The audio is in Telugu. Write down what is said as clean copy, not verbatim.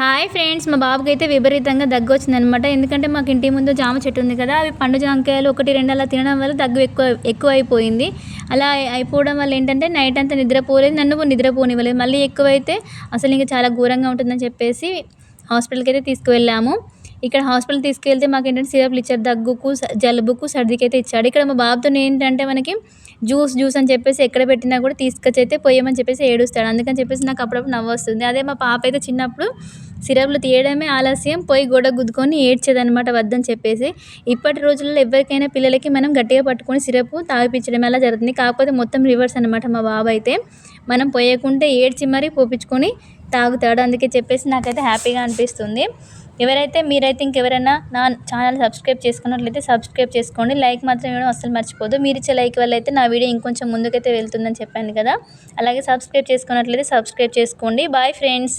హాయ్ ఫ్రెండ్స్, మా బాబుకైతే విపరీతంగా దగ్గు వచ్చిందనమాట. ఎందుకంటే మాకు ఇంటి ముందు జామ చెట్టు ఉంది కదా, అవి పండు జామకాయలు 1, 2 అలా తినడం వల్ల దగ్గు ఎక్కువైపోయింది. అలా అయిపోవడం వల్ల ఏంటంటే నైట్ అంతా నిద్రపోలేదు, నన్ను కూడా నిద్రపోనివ్వలేదు. మళ్ళీ ఎక్కువైతే అసలు ఇంకా చాలా ఘోరంగా ఉంటుందని చెప్పేసి హాస్పిటల్కి అయితే తీసుకువెళ్ళాము. ఇక్కడ హాస్పిటల్ తీసుకెళ్తే మాకేంటంటే సిరప్లు ఇచ్చారు, దగ్గుకు జలుబుకు సర్దికి అయితే ఇచ్చాడు. ఇక్కడ మా బాబుతో ఏంటంటే మనకి జ్యూస్ అని చెప్పేసి ఎక్కడ పెట్టినా కూడా తీసుకొచ్చి అయితే పోయమని చెప్పేసి ఏడుస్తాడు. అందుకని చెప్పేసి నాకు అప్పుడప్పుడు నవ్వు వస్తుంది. అదే మా పాప అయితే చిన్నప్పుడు సిరప్లు తీయడమే ఆలస్యం, పోయి గోడ గుద్దుకొని ఏడ్చేదనమాట వద్దని చెప్పేసి. ఇప్పటి రోజుల్లో ఎవరికైనా పిల్లలకి మనం గట్టిగా పట్టుకొని సిరప్ తాగిపించడం అలా జరుగుతుంది. కాకపోతే మొత్తం రివర్స్ అనమాట మా బాబు అయితే. మనం పోయకుంటే ఏడ్చి మరీ పోపించుకొని తాగుతాడు. అందుకే చెప్పేసి నాకైతే హ్యాపీగా అనిపిస్తుంది. మీరైతే ఇంకెవరైనా నా ఛానల్ సబ్స్క్రైబ్ చేసుకున్నట్లయితే సబ్స్క్రైబ్ చేసుకోండి. లైక్ మాత్రం ఇవ్వడం అస్సలు మర్చిపోదు. మీరు ఇచ్చే లైక్ వల్ల అయితే నా వీడియో ఇంకొంచెం ముందుకైతే వెళ్తుందని చెప్పాను కదా. అలాగే సబ్స్క్రైబ్ చేసుకున్నట్లయితే సబ్స్క్రైబ్ చేసుకోండి. Bye friends.